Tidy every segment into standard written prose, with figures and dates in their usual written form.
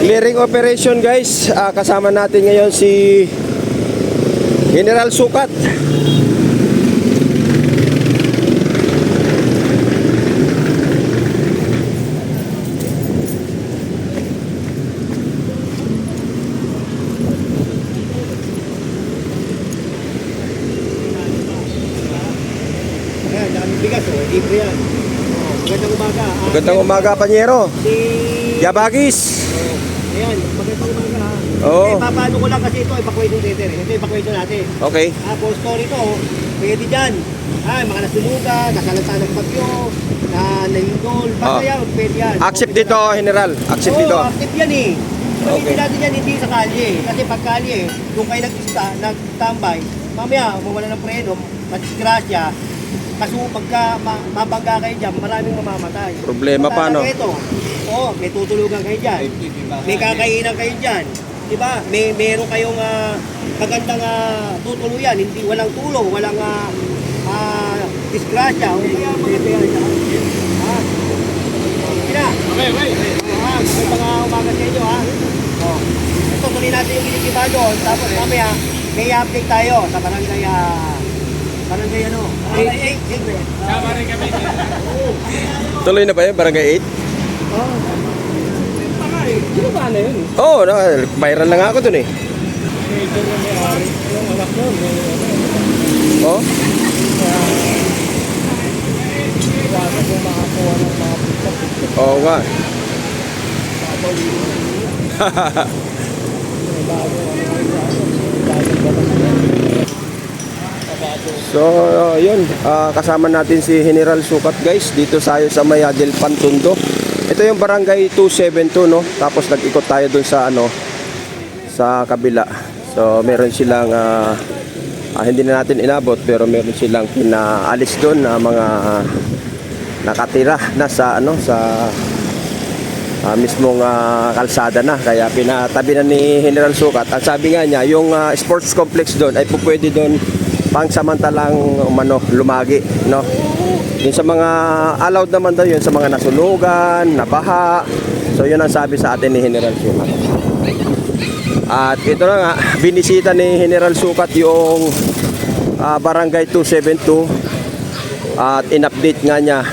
Clearing operation guys. Kasama natin ngayon si General Sukat. Ayan, daming bigas oh, libre yan. Oh, magandang umaga. Magandang umaga, Panyero. Si... Yabagis. Oh, ayan, magandang umaga ha. Oo. Eh, papaano ko lang kasi ito, evacuation center. Ito, evacuation natin. Okay. Full story to, oh, pwede dyan. Ay, mga nasunugan, nasalanta ng bagyo, na nalindol. Basta yan, pwede yan. Accept dito, General. Accept Oo, dito. active yan eh. Okay. Hindi natin yan, hindi sa kalye. Kasi pag kalye, kung kayo nag-tambay, mamaya, mawala ng preno, madisgrasya, kaso pagka mabangga kayo dyan, maraming mamamatay. Problema pa, no? Ito, may tutulugan kayo dyan. May kakainan kayo dyan. Diba? Meron kayong magandang tutuluyan. Hindi, walang tulong, walang disgrasya. Magandang umaga sa inyo, ha? Ito, tuloy natin yung ginitiba doon. Tapos mamaya, may update tayo sa barangay, barangay ano? Barangay 8, siyempre. Tuloy na ba yun, Barangay 8? Sino ba na yun? Oo, viral lang ako dun eh. Oh? Oo nga. So, yun. Kasama natin si General Sukat guys dito sa may Adel Pantundo. Ito yung barangay 272 no. Tapos nag-ikot tayo dun sa sa kabila. So, meron silang hindi na natin inabot pero meron silang pinaalis doon na mga nakatira na sa sa mismong kalsada na, kaya pinatabi na ni General Sukat. At sabi nga niya, yung sports complex doon ay pupwede doon pangsamantalang lumagi, no? Yung sa mga allowed naman daw yun sa mga nasulugan, nabaha. So yun ang sabi sa atin ni General Sukat. At ito na nga, binisita ni General Sukat yung barangay 272 at in-update nga niya.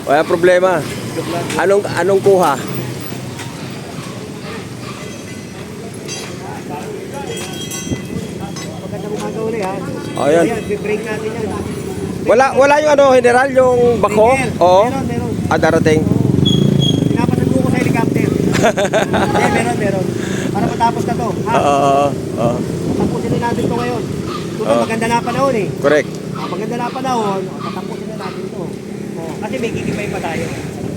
Wala problema. Anong kuha? Magandang umaga ulit, ha? Ayan. Break natin yan. Wala yung General, yung bako? Oo. Meron. Darating. Pinapasando ko sa helicopter. Meron. Para matapos na to. Oo. Tapusin na natin to ngayon. Maganda na panahon eh. Correct. Maganda na panahon, tatapusin na natin to. Kasi may gigibayin pa tayo.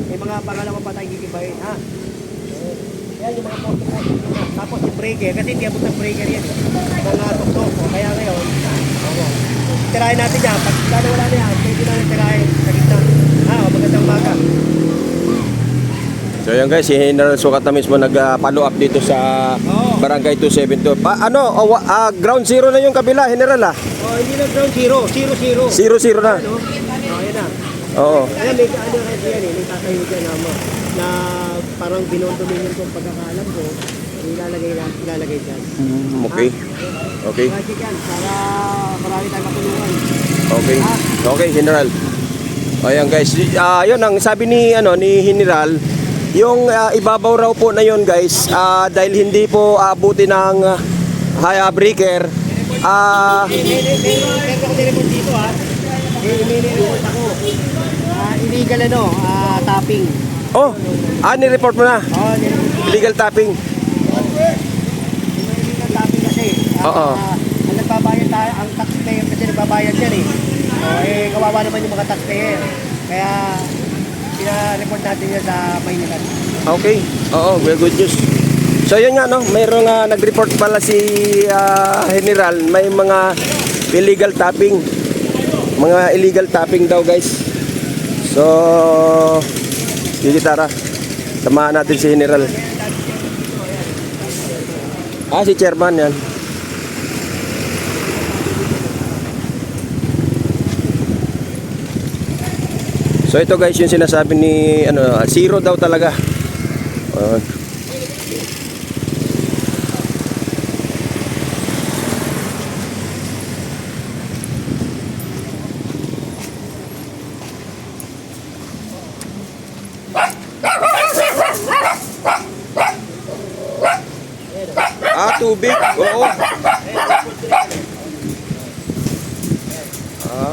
May mga pangalawa pa tayong gigibayin, ha? Yan yung mga posto natin. Tapos yung breaker, kasi hindi abot ng breaker yan. Mga tuktok. Kaya ngayon, tirahin natin yan. Pag wala na yan, pwede na tirahin sa gitna. Magandang umaga. So yan guys, si General Sukat na mismo nag-follow up dito sa barangay 272. Ground zero na yung kabila, General Hindi na ground zero. 0-0. 0-0 na. Ayan na. Oo. Ayan, may kasi yan eh. May tatayo dyan na parang binondominium kong pagkakalam ko. Ilalagay dyan. Okay. Project yan, para marami tayong matulungan. Okay. Okay, General. Ayan guys, yun ang sabi ni General, yung ibabaw raw po na yun guys, dahil hindi po abuti ng high breaker. Meron ako telepon dito ha. May report ako. Illegal tapping. Oh, ni-report mo na. Illegal tapping. Illegal tapping kasi. Oo. Ang nagbabayad tayo, ang taxpayer kasi nagbabayad yan eh. Kawawa naman yung mga taxpayer. Kaya pina-report natin yan sa Maynila. Okay. Oo, well, good news. So yun nga mayroong nag-report pala si General, may mga illegal tapping. Mga illegal tapping daw guys. So sige tara, samahan natin si General. Si chairman yan. So ito guys yung sinasabi ni zero daw talaga. Tubig. Oo.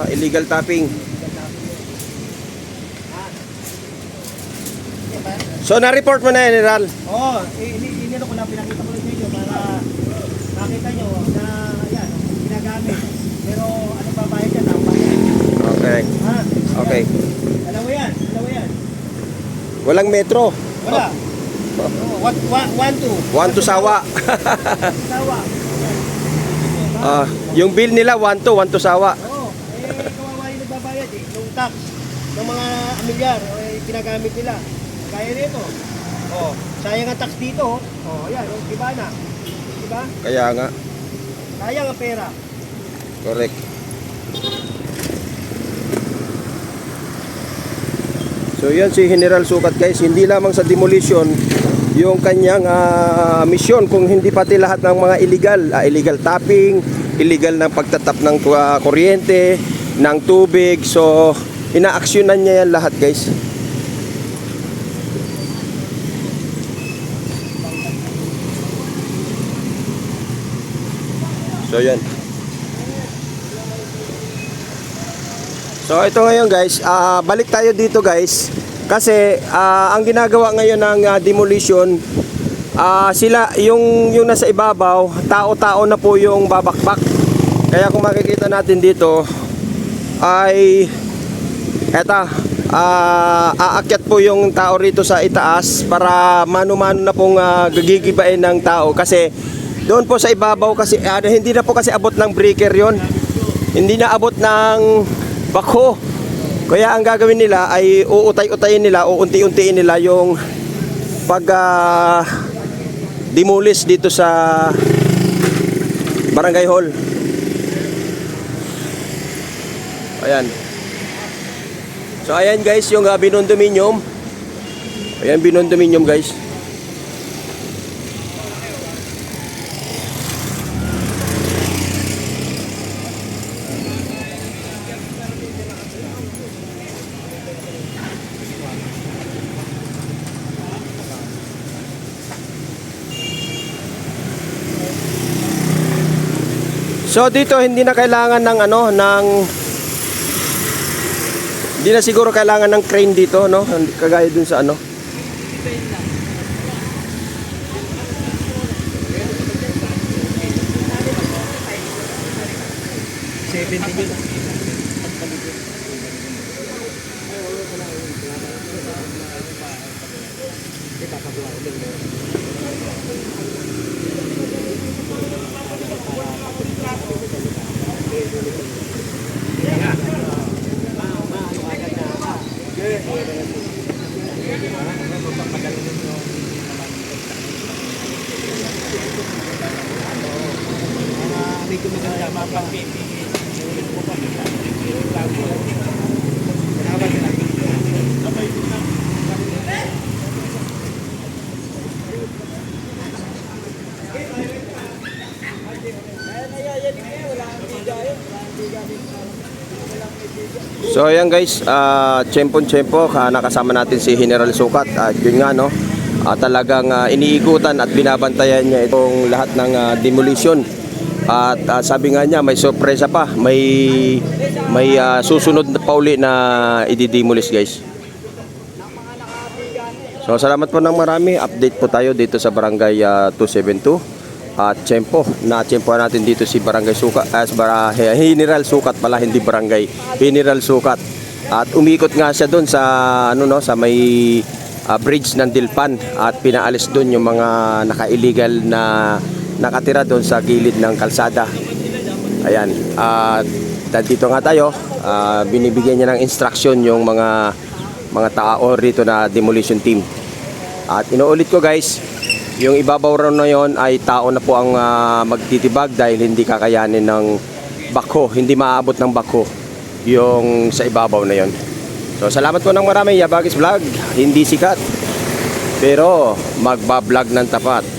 Illegal tapping. So na-report mo na, General? Oo, inino ko lang, pinakita ko lang sa inyo para makita nyo na yan, ginagamit. Pero ano ba bayad yan? Ang bayad. Okay. Ha? Okay. Alam mo yan? Alam mo yan? Walang metro. Wala. One to sawa. Sawa. Yung bill nila one to sawa. Oo. Kawawa yung nagbabayad eh. Yung tax ng mga amilyar, ginagamit nila. Kaya nito. Oh, sayang ang tax dito. Oh, ayan, diba na? Diba? Kaya nga. Sayang ang pera. Correct. So yan si General Sukat guys, hindi lamang sa demolition yung kanyang misyon, kung hindi pati lahat ng mga illegal tapping, illegal ng pagtatap ng kuryente, ng tubig. So inaaksyonan niya yan lahat guys. So yan. So ito ngayon guys, balik tayo dito guys. Kasi ang ginagawa ngayon ng demolition, sila yung nasa ibabaw, tao-tao na po yung babakbak. Kaya kung makikita natin dito ay aakyat po yung tao rito sa itaas para mano-mano na pong gagigibain ng tao. Kasi doon po sa ibabaw kasi hindi na po kasi abot ng breaker yon. Hindi na abot ng bako. Kaya ang gagawin nila ay uutay-utayin nila, uunti-untiin nila yung pag demolish dito sa Barangay Hall. Ayan. So ayan guys yung binondominium. Ayan binondominium guys. So dito hindi na kailangan ng hindi na siguro kailangan ng crane dito, no? Kagaya dun sa 70 medyo maganda mapapipigil. So ayan guys, tiyempo nakasama natin si General Sukat at yun nga no, talagang iniikutan at binabantayan niya itong lahat ng demolition. At sabi nga niya may sorpresa pa, may susunod pa uli na i-demolish guys. So salamat po ng marami, update po tayo dito sa Barangay 272. At na-tiyempohan natin dito si Barangay Sukat, General Sukat pala, hindi Barangay, General Sukat. At umikot nga siya doon sa sa may bridge ng Dilpan at pinaalis doon yung mga naka-illegal na nakatira doon sa gilid ng kalsada. Ayan. At dito nga tayo, binibigyan niya ng instruction yung mga tao rito na demolition team. At inuulit ko guys, yung ibabaw raw na yon ay tao na po ang magtitibag dahil hindi kakayanin ng bako, hindi maaabot ng bako yung sa ibabaw na yon. So salamat po ng marami, Yabagis Vlog. Hindi sikat, pero magbablog ng tapat.